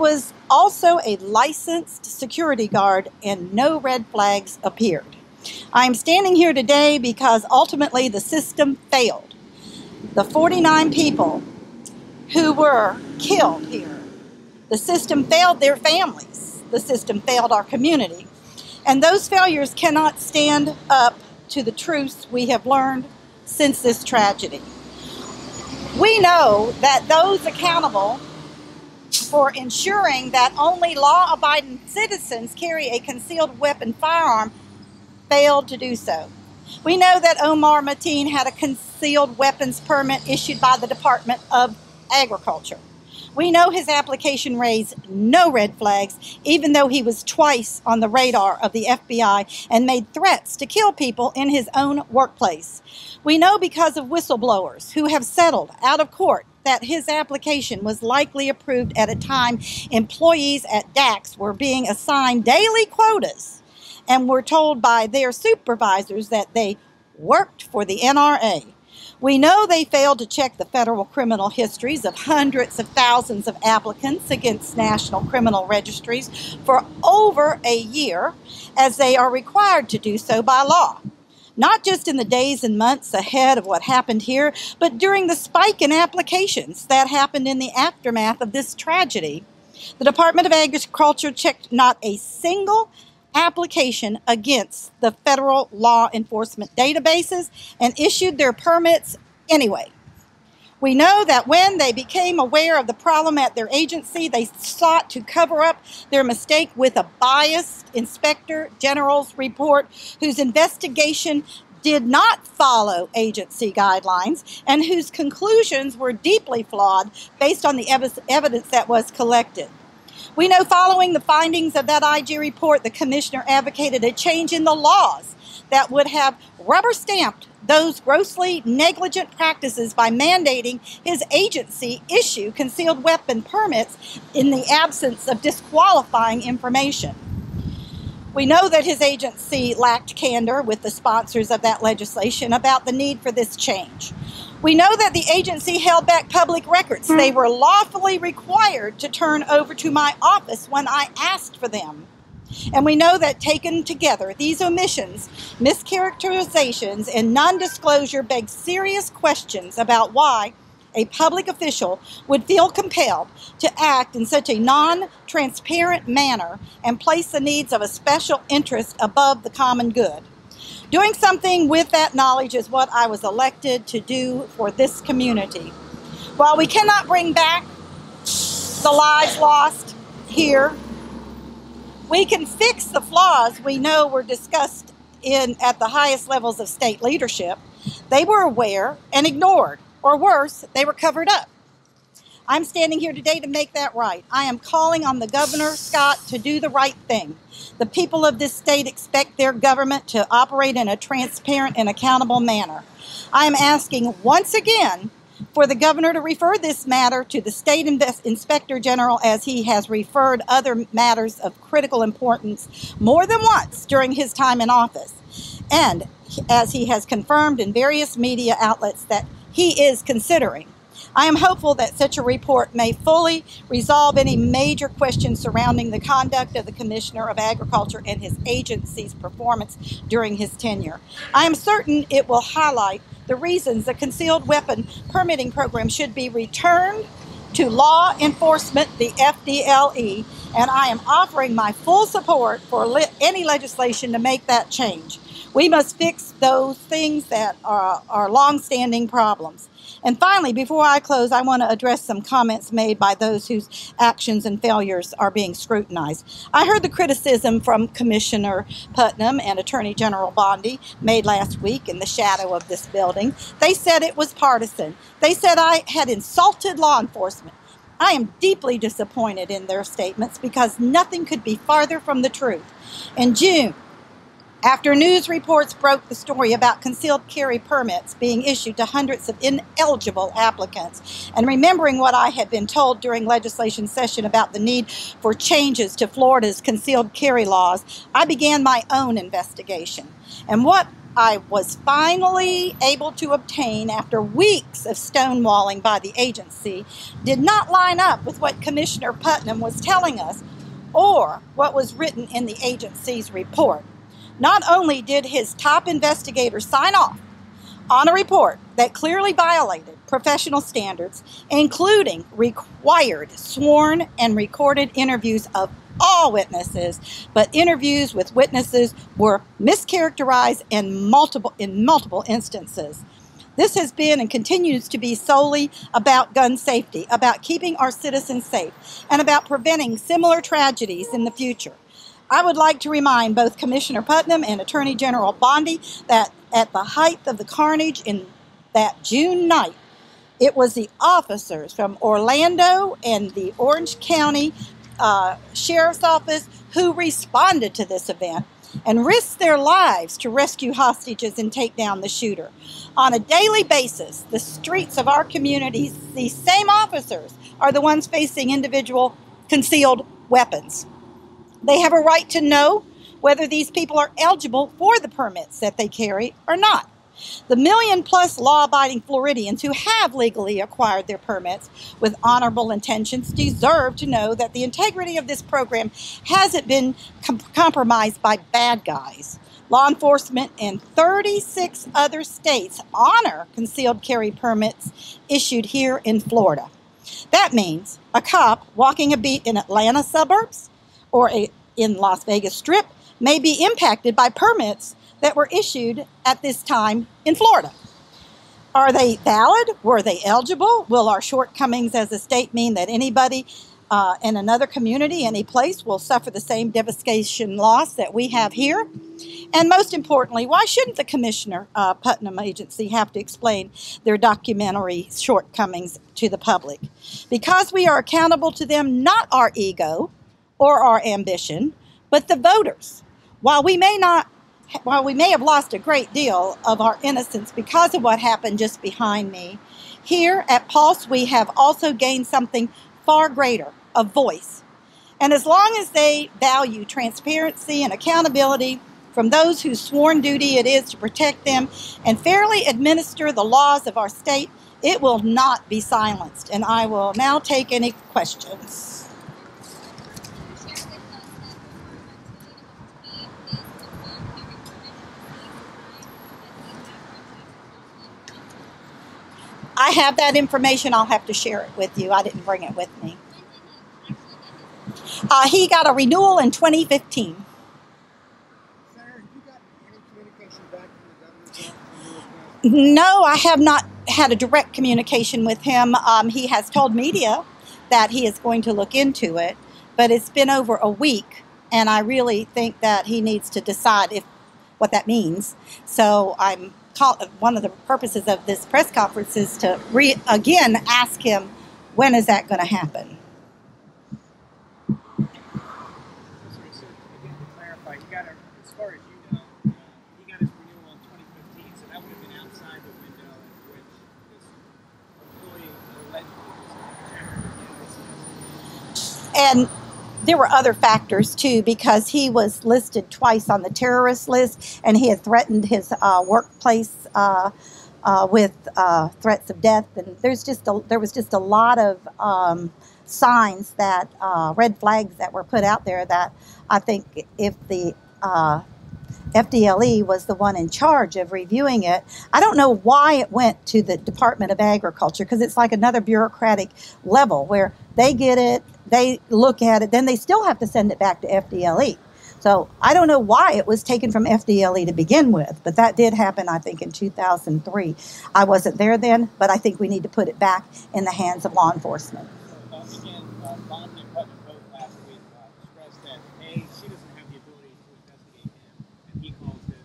was also a licensed security guard, and no red flags appeared. I am standing here today because ultimately the system failed. The 49 people who were killed here, the system failed their families. The system failed our community. And those failures cannot stand up to the truths we have learned since this tragedy. We know that those accountable for ensuring that only law-abiding citizens carry a concealed weapon firearm failed to do so. We know that Omar Mateen had a concealed weapons permit issued by the Department of Agriculture. We know his application raised no red flags, even though he was twice on the radar of the FBI and made threats to kill people in his own workplace. We know because of whistleblowers who have settled out of court that his application was likely approved at a time employees at DAX were being assigned daily quotas and were told by their supervisors that they worked for the NRA. We know they failed to check the federal criminal histories of hundreds of thousands of applicants against national criminal registries for over a year, as they are required to do so by law. Not just in the days and months ahead of what happened here, but during the spike in applications that happened in the aftermath of this tragedy. The Department of Agriculture checked not a single application against the federal law enforcement databases and issued their permits anyway. We know that when they became aware of the problem at their agency, they sought to cover up their mistake with a biased Inspector General's report whose investigation did not follow agency guidelines and whose conclusions were deeply flawed based on the evidence that was collected. We know following the findings of that IG report, the commissioner advocated a change in the laws that would have rubber-stamped those grossly negligent practices by mandating his agency issue concealed weapon permits in the absence of disqualifying information. We know that his agency lacked candor with the sponsors of that legislation about the need for this change. We know that the agency held back public records they were lawfully required to turn over to my office when I asked for them. And we know that taken together, these omissions, mischaracterizations, and non-disclosure beg serious questions about why a public official would feel compelled to act in such a non-transparent manner and place the needs of a special interest above the common good. Doing something with that knowledge is what I was elected to do for this community. While we cannot bring back the lives lost here, we can fix the flaws we know were discussed at the highest levels of state leadership. They were aware and ignored, or worse, they were covered up. I'm standing here today to make that right. I am calling on the Governor, Scott, to do the right thing. The people of this state expect their government to operate in a transparent and accountable manner. I am asking once again for the governor to refer this matter to the state inspector general, as he has referred other matters of critical importance more than once during his time in office, and as he has confirmed in various media outlets that he is considering. I am hopeful that such a report may fully resolve any major questions surrounding the conduct of the Commissioner of Agriculture and his agency's performance during his tenure. I am certain it will highlight the reasons the concealed weapon permitting program should be returned to law enforcement, the FDLE, and I am offering my full support for any legislation to make that change. We must fix those things that are long-standing problems. And finally, before I close, I want to address some comments made by those whose actions and failures are being scrutinized. I heard the criticism from Commissioner Putnam and Attorney General Bondi made last week in the shadow of this building. They said it was partisan. They said I had insulted law enforcement. I am deeply disappointed in their statements because nothing could be farther from the truth. In June, after news reports broke the story about concealed carry permits being issued to hundreds of ineligible applicants, and remembering what I had been told during legislation session about the need for changes to Florida's concealed carry laws, I began my own investigation. And what I was finally able to obtain after weeks of stonewalling by the agency did not line up with what Commissioner Putnam was telling us or what was written in the agency's report. Not only did his top investigator sign off on a report that clearly violated professional standards, including required sworn and recorded interviews of all witnesses, but interviews with witnesses were mischaracterized in multiple instances. This has been and continues to be solely about gun safety, about keeping our citizens safe, and about preventing similar tragedies in the future. I would like to remind both Commissioner Putnam and Attorney General Bondi that at the height of the carnage in that June night, it was the officers from Orlando and the Orange County Sheriff's Office who responded to this event and risked their lives to rescue hostages and take down the shooter. On a daily basis, the streets of our communities, these same officers are the ones facing individual concealed weapons. They have a right to know whether these people are eligible for the permits that they carry or not. The million-plus law-abiding Floridians who have legally acquired their permits with honorable intentions deserve to know that the integrity of this program hasn't been compromised by bad guys. Law enforcement in 36 other states honor concealed carry permits issued here in Florida. That means a cop walking a beat in Atlanta suburbs or in Las Vegas Strip may be impacted by permits that were issued at this time in Florida. Are they valid? Were they eligible? Will our shortcomings as a state mean that anybody in another community, any place, will suffer the same devastation loss that we have here? And most importantly, why shouldn't the Commissioner Putnam Agency have to explain their documentary shortcomings to the public? Because we are accountable to them, not our ego or our ambition, but the voters. While we may have lost a great deal of our innocence because of what happened just behind me, here at Pulse we have also gained something far greater, a voice. And as long as they value transparency and accountability from those whose sworn duty it is to protect them and fairly administer the laws of our state, it will not be silenced. And I will now take any questions. I have that information. I'll have to share it with you. I didn't bring it with me. He got a renewal in 2015. Senator, have you gotten any communication back from the governor's office? No, I have not had a direct communication with him. He has told media that he is going to look into it, but it's been over a week, and I really think that he needs to decide what that means. So one of the purposes of this press conference is to again ask him, when is that going to happen? So again, to clarify, as far as you know, he got his renewal in 2015, so that would have been outside the window in which this employee allegedly was And there were other factors too, because he was listed twice on the terrorist list, and he had threatened his workplace with threats of death. And there was just a lot of signs that red flags that were put out there that I think if the FDLE was the one in charge of reviewing it. I don't know why it went to the Department of Agriculture, because it's like another bureaucratic level where they get it, they look at it, then they still have to send it back to FDLE. So I don't know why it was taken from FDLE to begin with, but that did happen, I think, in 2003. I wasn't there then, but I think we need to put it back in the hands of law enforcement. Again, Bond and Putnam both last week stressed that, A, she doesn't have the ability to investigate him, and he calls this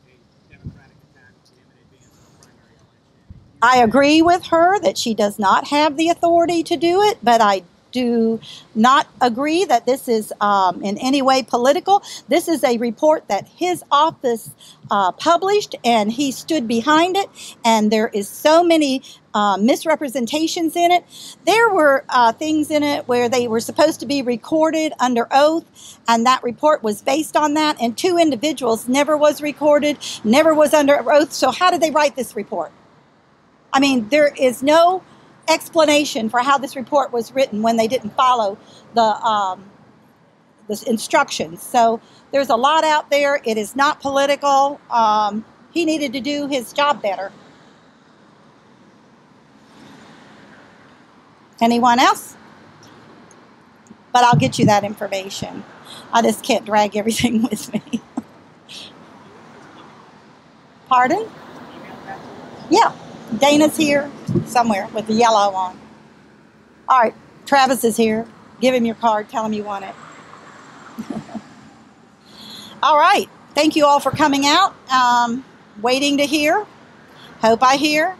a democratic attack to him in advance of the primary election. I agree with her that she does not have the authority to do it, but I do not agree that this is in any way political. This is a report that his office published, and he stood behind it, and there is so many misrepresentations in it. There were things in it where they were supposed to be recorded under oath, and that report was based on that, and 2 individuals never was recorded, never was under oath. So how did they write this report? I mean, there is no explanation for how this report was written when they didn't follow the instructions. So there's a lot out there. It is not political. He needed to do his job better. Anyone else? But I'll get you that information. I just can't drag everything with me. Pardon? Yeah. Dana's here somewhere with the yellow on. All right, Travis is here. Give him your card. Tell him you want it. All right. Thank you all for coming out. Waiting to hear. Hope I hear.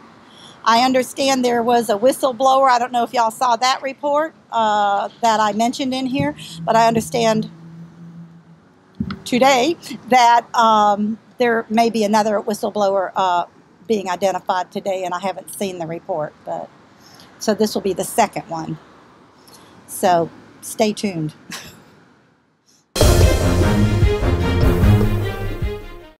I understand there was a whistleblower. I don't know if y'all saw that report that I mentioned in here, but I understand today that there may be another whistleblower being identified today, and I haven't seen the report, but so this will be the second one. So stay tuned.